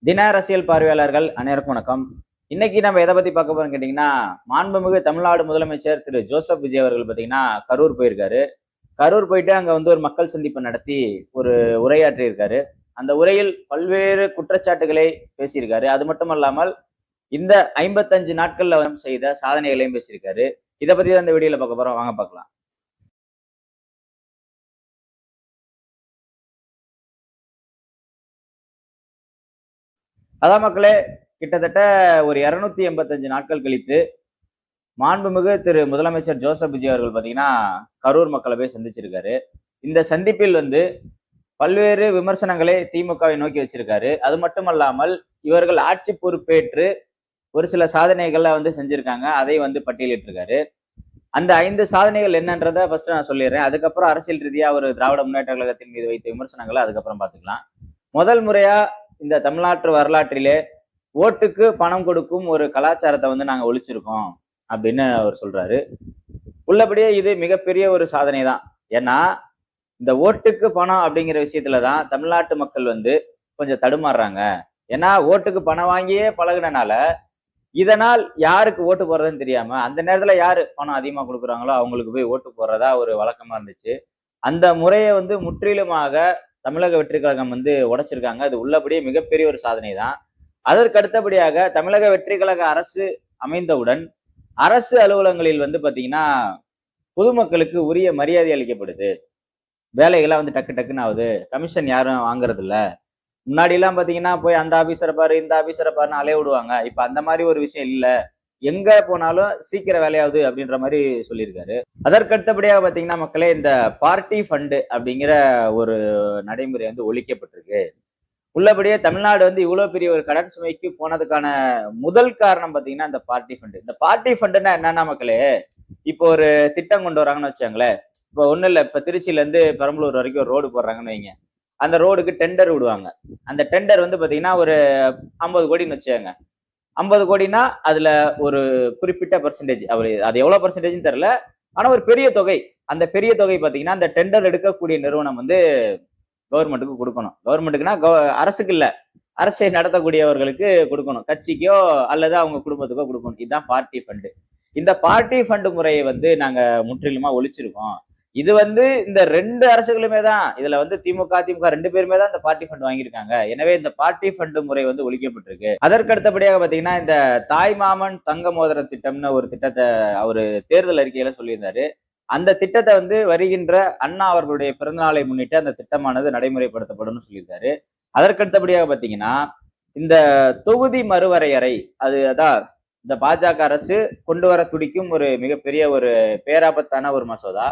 தின அரசியல் பார்வையாளர்கள் அனைவருக்கும் வணக்கம். இன்னைக்கு நம்ம எதை பத்தி பார்க்க போறோம் கேட்டீங்கன்னா, மாண்புமிகு தமிழ்நாடு முதலமைச்சர் திரு ஜோசப் விஜய் அவர்கள் பாத்தீங்கன்னா கரூர் போயிருக்காரு. கரூர் போயிட்டு அங்க வந்து ஒரு மக்கள் சந்திப்பு நடத்தி ஒரு உரையாற்றி இருக்காரு. அந்த உரையில் பல்வேறு குற்றச்சாட்டுகளை பேசியிருக்காரு. அது மட்டும் அல்லாமல் இந்த 55 நாட்கள்ல செய்த சாதனைகளையும் பேசியிருக்காரு. இதை பத்தி தான் இந்த வீடியோல பார்க்க போறோம். வாங்க பார்க்கலாம். அதான் மக்களே, கிட்டத்தட்ட ஒரு 285 நாட்கள் கழித்து மாண்புமிகு திரு முதலமைச்சர் ஜோசப் விஜய் அவர்கள் பாத்தீங்கன்னா கரூர் மக்களை போய் சந்திச்சிருக்காரு. இந்த சந்திப்பில் வந்து பல்வேறு விமர்சனங்களை திமுகவை நோக்கி வச்சிருக்காரு. அது மட்டுமல்லாமல் இவர்கள் ஆட்சி பொறுப்பேற்று ஒரு சில சாதனைகள்ல வந்து செஞ்சிருக்காங்க. அதை வந்து பட்டியலிட்டிருக்காரு. அந்த 5 சாதனைகள் என்னன்றதை ஃபர்ஸ்ட் நான் சொல்லிடுறேன். அதுக்கப்புறம் அரசியல் ரீதியா ஒரு திராவிட முன்னேற்ற கழகத்தின் மீது வைத்த விமர்சனங்களை அதுக்கப்புறம் பார்த்துக்கலாம். முதல் முறையா இந்த தமிழ்நாட்டு வரலாற்றிலே ஓட்டுக்கு பணம் கொடுக்கும் ஒரு கலாச்சாரத்தை வந்து நாங்க ஒழிச்சிருக்கோம் அப்படின்னு அவர் சொல்றாரு. உள்ளபடியே இது மிகப்பெரிய ஒரு சாதனை தான். ஏன்னா இந்த ஓட்டுக்கு பணம் அப்படிங்கிற விஷயத்துலதான் தமிழ்நாட்டு மக்கள் வந்து கொஞ்சம் தடுமாறுறாங்க. ஏன்னா ஓட்டுக்கு பணம் வாங்கியே பழகுனனால இதனால் யாருக்கு ஓட்டு போடுறதுன்னு தெரியாம அந்த நேரத்துல யாரு பணம் அதிகமா கொடுக்குறாங்களோ அவங்களுக்கு போய் ஓட்டு போடுறதா ஒரு வழக்கமா இருந்துச்சு. அந்த முறையை வந்து முற்றிலுமாக தமிழக வெற்றி கழகம் வந்து உடைச்சிருக்காங்க. அது உள்ளபடியே மிகப்பெரிய ஒரு சாதனை தான். அதற்கு அடுத்தபடியாக தமிழக வெற்றி கழக அரசு அமைந்தவுடன் அரசு அலுவலகங்களில் வந்து பாத்தீங்கன்னா பொதுமக்களுக்கு உரிய மரியாதை அளிக்கப்படுது. வேலைகள்லாம் வந்து டக்கு டக்குன்னு ஆகுது. கமிஷன் யாரும் வாங்குறது இல்ல. முன்னாடி எல்லாம் பாத்தீங்கன்னா போய் அந்த ஆபீசரை பாரு இந்த ஆபீசரை பாருன்னு அலைய விடுவாங்க. இப்ப அந்த மாதிரி ஒரு விஷயம் இல்ல. எங்க போனாலும் சீக்கிரம் வேலையாகுது அப்படின்ற மாதிரி சொல்லியிருக்காரு. அதற்கு அடுத்தபடியாக பாத்தீங்கன்னா மக்களே, இந்த பார்ட்டி ஃபண்டு அப்படிங்கிற ஒரு நடைமுறை வந்து ஒழிக்கப்பட்டிருக்கு. உள்ளபடியே தமிழ்நாடு வந்து இவ்வளவு பெரிய ஒரு கடன் சுமைக்கு போனதுக்கான முதல் காரணம் பாத்தீங்கன்னா இந்த பார்ட்டி ஃபண்டு. இந்த பார்ட்டி ஃபண்டுன்னா என்னன்னா மக்களே, இப்போ ஒரு திட்டம் கொண்டு வராங்கன்னு வச்சாங்களேன். இப்போ ஒண்ணும் இல்ல, இப்ப திருச்சியில இருந்து பெரம்பலூர் வரைக்கும் ஒரு ரோடு போடுறாங்கன்னு வைங்க. அந்த ரோடுக்கு டெண்டர் விடுவாங்க. அந்த டெண்டர் வந்து பாத்தீங்கன்னா ஒரு 50 கோடின்னு வச்சுக்கோங்க. 50 கோடினா அதுல ஒரு குறிப்பிட்ட பெர்சன்டேஜ், அவர் அது எவ்வளவு பெர்சன்டேஜ்னு தெரியல. ஆனா ஒரு பெரிய தொகை. அந்த பெரிய தொகை பாத்தீங்கன்னா அந்த டெண்டர் எடுக்கக்கூடிய நிறுவனம் வந்து கவர்மெண்ட்டுக்கு கொடுக்கணும். கவர்மெண்ட்டுக்குன்னா அரசுக்கு இல்ல, அரசை நடத்தக்கூடியவர்களுக்கு கொடுக்கணும். கட்சிக்கோ அல்லது அவங்க குடும்பத்துக்கோ கொடுக்கணும். இதுதான் பார்ட்டி ஃபண்டு. இந்த பார்ட்டி ஃபண்டு முறையை வந்து நாங்க முற்றிலுமா ஒழிச்சிருக்கோம். இது வந்து இந்த 2 அரசுகளுமே தான், இதுல வந்து திமுக அதிமுக 2 பேருமே தான் இந்த பார்ட்டி ஃபண்ட் வாங்கியிருக்காங்க. எனவே இந்த பார்ட்டி ஃபண்ட் முறை வந்து ஒழிக்கப்பட்டிருக்கு. அதற்கு அடுத்தபடியாக பாத்தீங்கன்னா இந்த தாய் மாமன் தங்க மோதிர திட்டம்னு ஒரு திட்டத்தை அவரு தேர்தல் அறிக்கையில சொல்லியிருந்தாரு. அந்த திட்டத்தை வந்து வருகின்ற அண்ணா அவர்களுடைய பிறந்தநாளை முன்னிட்டு அந்த திட்டமானது நடைமுறைப்படுத்தப்படும் சொல்லியிருக்காரு. அதற்கு அடுத்தபடியாக பாத்தீங்கன்னா இந்த தொகுதி மறுவரையறை, அதான் இந்த பாஜக அரசு கொண்டு வர துடிக்கும் ஒரு மிகப்பெரிய ஒரு பேராபத்தான ஒரு மசோதா.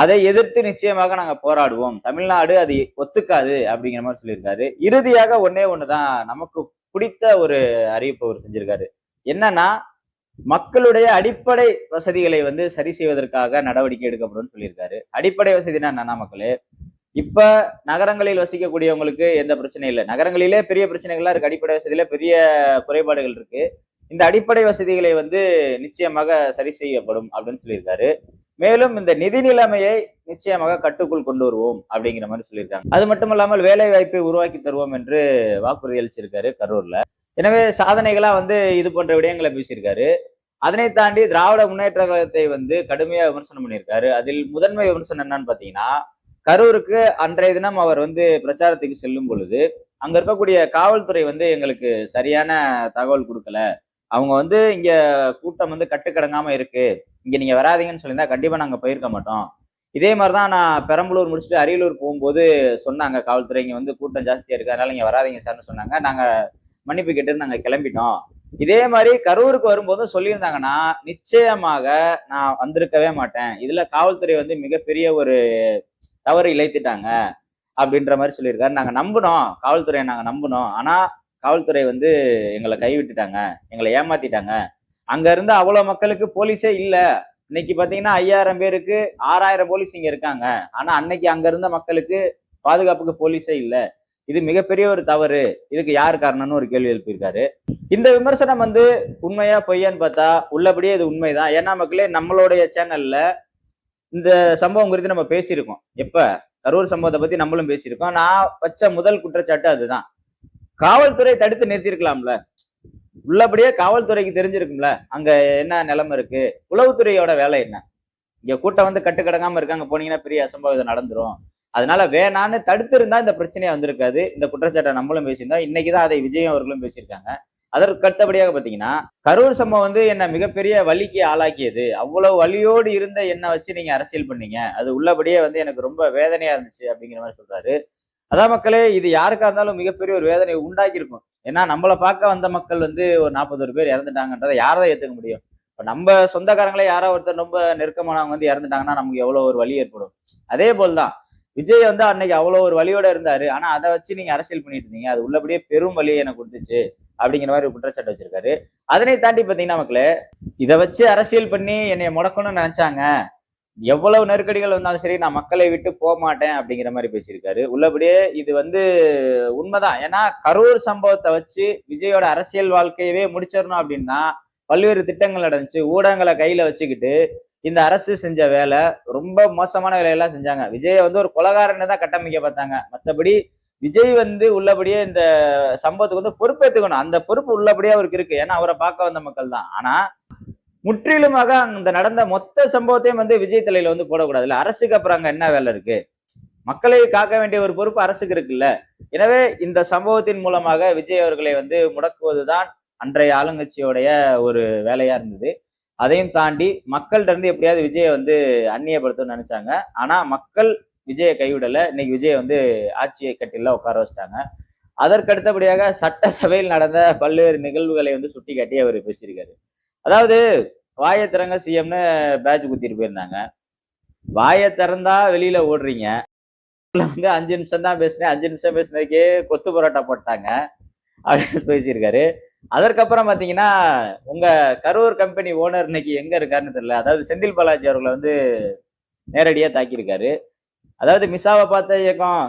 அதை எதிர்த்து நிச்சயமாக நாங்க போராடுவோம். தமிழ்நாடு அது ஒத்துக்காது அப்படிங்கிற மாதிரி சொல்லியிருக்காரு. இறுதியாக ஒன்னே ஒண்ணுதான் நமக்கு பிடித்த ஒரு அறிவிப்பு அவர் செஞ்சிருக்காரு. என்னன்னா மக்களுடைய அடிப்படை வசதிகளை வந்து சரி செய்வதற்காக நடவடிக்கை எடுக்கப்படும் சொல்லியிருக்காரு. அடிப்படை வசதினா என்னன்னா மக்களே, இப்ப நகரங்களில் வசிக்கக்கூடியவங்களுக்கு எந்த பிரச்சனையும் இல்லை. நகரங்களிலே பெரிய பிரச்சனைகள்லாம் இருக்கு. அடிப்படை வசதியில பெரிய குறைபாடுகள் இருக்கு. இந்த அடிப்படை வசதிகளை வந்து நிச்சயமாக சரி செய்யப்படும் அப்படின்னு சொல்லியிருக்காரு. மேலும் இந்த நிதி நிலைமையை நிச்சயமாக கட்டுக்குள் கொண்டு வருவோம் அப்படிங்கிற மாதிரி சொல்லியிருக்காங்க. அது மட்டும் இல்லாமல் வேலை வாய்ப்பை உருவாக்கி தருவோம் என்று வாக்குறுதி அளிச்சிருக்காரு கரூர்ல. எனவே சாதனைகளா வந்து இது போன்ற விடயங்களை பேசியிருக்காரு. அதனை தாண்டி திராவிட முன்னேற்ற கழகத்தை வந்து கடுமையா விமர்சனம் பண்ணியிருக்காரு. அதில் முதன்மை விமர்சனம் என்னன்னு பாத்தீங்கன்னா, கரூருக்கு அன்றைய தினம் அவர் வந்து பிரச்சாரத்துக்கு செல்லும் பொழுது அங்க இருக்கக்கூடிய காவல்துறை வந்து எங்களுக்கு சரியான தகவல் கொடுக்கல. அவங்க வந்து இங்க கூட்டம் வந்து கட்டுக்கடங்காம இருக்கு, இங்க நீங்க வராதீங்கன்னு சொல்லியிருந்தா கண்டிப்பா நாங்க போயிருக்க மாட்டோம். இதே மாதிரிதான் நான் பெரம்பலூர் முடிச்சுட்டு அரியலூர் போகும்போது சொன்னாங்க காவல்துறை, இங்க வந்து கூட்டம் ஜாஸ்தியா இருக்கு, அதனால இங்க வராதீங்க சார்னு சொன்னாங்க. நாங்க மன்னிப்பு கேட்டு நாங்க கிளம்பிட்டோம். இதே மாதிரி கரூருக்கு வரும்போதும் சொல்லியிருந்தாங்கன்னா நிச்சயமாக நான் வந்திருக்கவே மாட்டேன். இதுல காவல்துறை வந்து மிகப்பெரிய ஒரு தவறு இழைத்துட்டாங்க அப்படின்ற மாதிரி சொல்லியிருக்காரு. நாங்க நம்பினோம், காவல்துறையை நாங்க நம்பினோம். ஆனா காவல்துறை வந்து எங்களை கைவிட்டுட்டாங்க, எங்களை ஏமாத்திட்டாங்க. அங்க இருந்து அவ்வளவு மக்களுக்கு போலீஸே இல்ல. இன்னைக்கு பாத்தீங்கன்னா 5000 பேருக்கு 6000 போலீஸ் இங்க இருக்காங்க. ஆனா அன்னைக்கு அங்க இருந்த மக்களுக்கு பாதுகாப்புக்கு போலீஸே இல்ல. இது மிகப்பெரிய ஒரு தவறு. இதுக்கு யார் காரணம்னு ஒரு கேள்வி எழுப்பியிருக்காரு. இந்த விமர்சனம் வந்து உண்மையா பொய்யான்னு பார்த்தா உள்ளபடியே இது உண்மைதான். ஏன்னா மக்களே, நம்மளுடைய சேனல்ல இந்த சம்பவம் குறித்து நம்ம பேசியிருக்கோம். எப்ப கரூர் சம்பவத்தை பத்தி நம்மளும் பேசியிருக்கோம். நான் வச்ச முதல் குற்றச்சாட்டு அதுதான். காவல்துறை தடுத்து நிறுத்திருக்கலாம்ல. உள்ளபடியே காவல்துறைக்கு தெரிஞ்சிருக்கும்ல அங்க என்ன நிலைமை இருக்கு. உளவுத்துறையோட வேலை என்ன? இங்க கூட்டம் வந்து கட்டுக்கடங்காம இருக்கு, அங்க போனீங்கன்னா பெரிய அசம்பாவிதம் நடந்துரும். அதனால வேணான்னு தடுத்து இருந்தா இந்த பிரச்சனையா வந்திருக்காது. இந்த குற்றச்சாட்டை நம்மளும் பேசியிருந்தோம். இன்னைக்குதான் அதை விஜயும் அவர்களும் பேசியிருக்காங்க. அதற்கு அடுத்தபடியாக பாத்தீங்கன்னா, கரூர் சம்பவம் வந்து என்ன மிகப்பெரிய வலிக்கு ஆளாக்கியது. அவ்வளவு வலியோடு இருந்த என்ன வச்சு நீங்க அரசியல் பண்ணீங்க. அது உள்ளபடியே வந்து எனக்கு ரொம்ப வேதனையா இருந்துச்சு அப்படிங்கிற மாதிரி சொல்றாரு. அதான் மக்களே, இது யாருக்கா இருந்தாலும் மிகப்பெரிய ஒரு வேதனையை உண்டாக்கி இருக்கும். ஏன்னா நம்மளை பார்க்க வந்த மக்கள் வந்து ஒரு 41 பேர் இறந்துட்டாங்கன்றதை யாரதான் ஏத்துக்க முடியும். இப்ப நம்ம சொந்தக்காரங்களே யாரோ ஒருத்தர் ரொம்ப நெருக்கமானவங்க வந்து இறந்துட்டாங்கன்னா நமக்கு எவ்வளவு ஒரு வலி ஏற்படும். அதே போல்தான் விஜய் வந்து அன்னைக்கு அவ்வளவு ஒரு வலியோட இருந்தாரு. ஆனா அதை வச்சு நீங்க அரசியல் பண்ணிட்டு இருந்தீங்க. அது உள்ளபடியே பெரும் வலியை எனக்கு கொடுத்துச்சு அப்படிங்கிற மாதிரி ஒரு குற்றச்சாட்டு வச்சிருக்காரு. அதனை தாண்டி பாத்தீங்கன்னா மக்களே, இதை வச்சு அரசியல் பண்ணி என்னை முடக்கணும்னு நினைச்சாங்க. எவ்வளவு நெருக்கடிகள் வந்தாலும் சரி, நான் மக்களை விட்டு போக மாட்டேன் அப்படிங்கிற மாதிரி பேசியிருக்காரு. உள்ளபடியே இது வந்து உண்மைதான். ஏன்னா கரூர் சம்பவத்தை வச்சு விஜயோட அரசியல் வாழ்க்கையவே முடிச்சிடணும் அப்படின்னா பல்வேறு திட்டங்கள் நடந்துச்சு. ஊடகங்களை கையில வச்சுக்கிட்டு இந்த அரசு செஞ்ச வேலை ரொம்ப மோசமான வேலையெல்லாம் செஞ்சாங்க. விஜயை வந்து ஒரு கொலகாரன்னு தான் கட்டமைக்க பார்த்தாங்க. மற்றபடி விஜய் வந்து உள்ளபடியே இந்த சம்பவத்துக்கு வந்து பொறுப்பேற்றுக்கணும். அந்த பொறுப்பு உள்ளபடியே அவருக்கு இருக்கு. ஏன்னா அவரை பார்க்க வந்த மக்கள் தான். ஆனா முற்றிலுமாக அந்த நடந்த மொத்த சம்பவத்தையும் வந்து விஜய் தலையில வந்து போடக்கூடாது. இல்ல அரசுக்கு அப்புறம் அங்க என்ன வேலை இருக்கு? மக்களை காக்க வேண்டிய ஒரு பொறுப்பு அரசுக்கு இருக்குல்ல. எனவே இந்த சம்பவத்தின் மூலமாக விஜய் அவர்களை வந்து முடக்குவதுதான் அன்றைய ஆளுங்கட்சியோடைய ஒரு வேலையா இருந்தது. அதையும் தாண்டி மக்கள்கிட்ட இருந்து எப்படியாவது விஜயை வந்து அந்நியப்படுத்தணும்னு நினைச்சாங்க. ஆனா மக்கள் விஜயை கைவிடல. இன்னைக்கு விஜய் வந்து ஆட்சியை கட்டில உட்கார வச்சிட்டாங்க. அதற்கு அடுத்தபடியாக சட்டசபையில் நடந்த பல்வேறு நிகழ்வுகளை வந்து சுட்டி காட்டி அவர் பேசியிருக்காரு. அதாவது வாயை திறங்க சிஎம்னு பேட்ச் குத்திட்டு போயிருந்தாங்க. வாயை திறந்தா வெளியில ஓடுறீங்க. வந்து 5 நிமிஷம் தான் பேசினேன், 5 நிமிஷம் பேசினதுக்கே கொத்து பரோட்டா போட்டாங்க அப்படின்னு பேசியிருக்காரு. அதற்கப்புறம் பாத்தீங்கன்னா, உங்க கரூர் கம்பெனி ஓனர் இன்னைக்கு எங்க இருக்காருன்னு தெரியல. அதாவது செந்தில் பாலாஜி அவர்களை வந்து நேரடியா தாக்கியிருக்காரு. அதாவது மிசாவை பார்த்த இயக்கம்,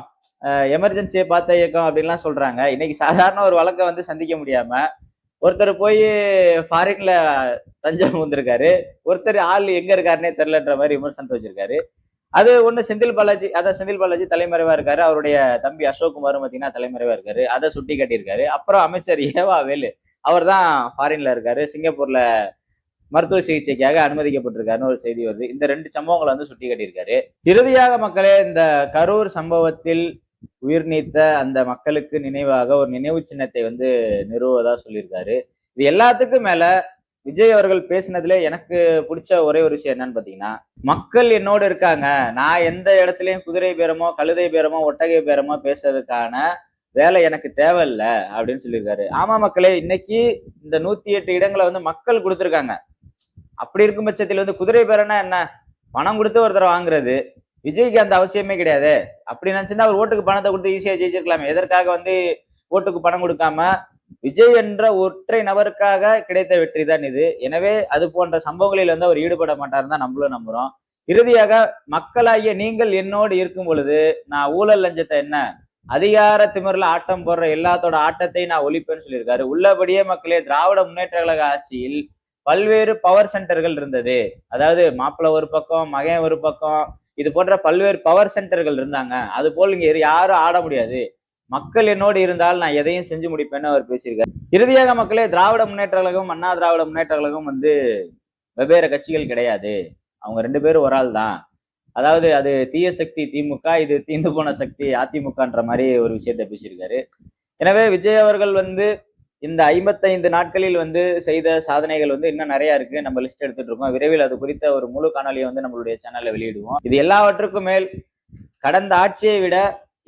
எமர்ஜென்சியை பார்த்த இயக்கம் அப்படின்லாம் சொல்றாங்க. இன்னைக்கு சாதாரண ஒரு வழக்கை வந்து சந்திக்க முடியாம ஒருத்தர் போய் ஃபாரின்ல தஞ்சம் வந்திருக்காரு. ஒருத்தர் ஆள் எங்க இருக்காருன்னே தெரியலன்ற மாதிரி விமர்சனத்தை வச்சிருக்காரு. அது ஒண்ணு செந்தில் பாலாஜி, அதான் செந்தில் பாலாஜி தலைமறைவா இருக்காரு. அவருடைய தம்பி அசோக் குமாரும் பாத்தீங்கன்னா தலைமறைவா இருக்காரு. அதை சுட்டி காட்டியிருக்காரு. அப்புறம் அமைச்சர் ஏவா வேலு, அவர் தான் ஃபாரின்ல இருக்காரு. சிங்கப்பூர்ல மருத்துவ சிகிச்சைக்காக அனுமதிக்கப்பட்டிருக்காருன்னு ஒரு செய்தி வருது. இந்த 2 சம்பவங்களை வந்து சுட்டி காட்டியிருக்காரு. இறுதியாக மக்களே, இந்த கரூர் சம்பவத்தில் உயிர் நீத்த அந்த மக்களுக்கு நினைவாக ஒரு நினைவு சின்னத்தை வந்து நிறுவுவதா சொல்லியிருக்காரு. இது எல்லாத்துக்கும் மேல விஜய் அவர்கள் பேசினதுல எனக்கு பிடிச்ச ஒரே ஒரு விஷயம் என்னன்னு பாத்தீங்கன்னா, மக்கள் என்னோடு இருக்காங்க, நான் எந்த இடத்துலயும் குதிரை பேரமோ கழுதை பேரமோ ஒட்டகை பேரமோ பேசுறதுக்கான வேலை எனக்கு தேவையில்ல அப்படின்னு சொல்லியிருக்காரு. ஆமா மக்களே, இன்னைக்கு இந்த 108 இடங்களை வந்து மக்கள் கொடுத்துருக்காங்க. அப்படி இருக்கும் பட்சத்தில் வந்து குதிரை பேரன்னா என்ன? பணம் கொடுத்து ஒருத்தரை வாங்குறது. விஜய்க்கு அந்த அவசியமே கிடையாது. அப்படி நினைச்சிருந்தா அவர் ஓட்டுக்கு பணத்தை கொடுத்து ஈஸியா ஜெயிச்சிருக்கலாமே. எதற்காக வந்து ஓட்டுக்கு பணம் கொடுக்காம விஜய் என்ற ஒற்றை நபருக்காக கிடைத்த வெற்றி தான் இது. எனவே அது போன்ற சம்பவங்களில் வந்து அவர் ஈடுபட மாட்டாருன்னு தான் நம்மளும் நம்புறோம். இறுதியாக மக்களாகிய நீங்கள் என்னோடு இருக்கும் பொழுது நான் ஊழல் லஞ்சத்தை என்ன அதிகார திமிர்ல ஆட்டம் போடுற எல்லாத்தோட ஆட்டத்தையும் நான் ஒழிப்பேன்னு சொல்லியிருக்காரு. உள்ளபடியே மக்களே, திராவிட முன்னேற்ற கழக ஆட்சியில் பல்வேறு பவர் சென்டர்கள் இருந்தது. அதாவது மாப்பிள்ளை ஒரு பக்கம், மகன் ஒரு பக்கம், இது போன்ற பல்வேறு பவர் சென்டர்கள் இருந்தாங்க. அது போல் இங்க யாரும் ஆட முடியாது. மக்கள் என்னோடு இருந்தால் நான் எதையும் செஞ்சு முடிப்பேன்னு அவர் பேசியிருக்காரு. இறுதியாக மக்களே, திராவிட முன்னேற்ற கழகம், அண்ணா திராவிட முன்னேற்ற கழகம் வந்து வெவ்வேறு கட்சிகள் கிடையாது. அவங்க 2 பேரும் ஒரு ஆள் தான். அதாவது அது தீய சக்தி திமுக, இது தீந்து போன சக்தி அதிமுகன்ற மாதிரி ஒரு விஷயத்த பேசியிருக்காரு. எனவே விஜய் அவர்கள் வந்து இந்த 55 நாட்களில் வந்து செய்த சாதனைகள் வந்து இன்னும் நிறைய இருக்கு. நம்ம லிஸ்ட் எடுத்துட்டு இருக்கோம். விரைவில் அது குறித்த ஒரு முழு காணொலியை வந்து நம்மளுடைய சேனல்ல வெளியிடுவோம். இது எல்லாவற்றுக்கும் மேல் கடந்த ஆட்சியை விட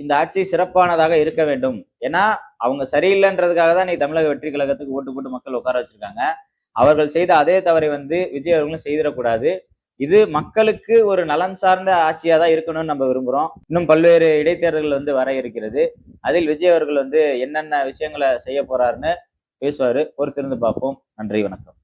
இந்த ஆட்சி சிறப்பானதாக இருக்க வேண்டும். ஏன்னா அவங்க சரியில்லைன்றதுக்காக தான் நீ தமிழக வெற்றி கழகத்துக்கு ஓட்டு போட்டு மக்கள் உட்கார வச்சிருக்காங்க. அவர்கள் செய்த அதே தவறை வந்து விஜய் அவர்களும் செய்திடக்கூடாது. இது மக்களுக்கு ஒரு நலன் சார்ந்த ஆட்சியா தான் இருக்கணும்னு நம்ம விரும்புறோம். இன்னும் பல்வேறு இடைத்தேர்தல்கள் வந்து வர இருக்கிறது. அதில் விஜய் அவர்கள் வந்து என்னென்ன விஷயங்களை செய்ய போறாருன்னு பேசுவாரு. பொறுத்திருந்து பார்ப்போம். நன்றி, வணக்கம்.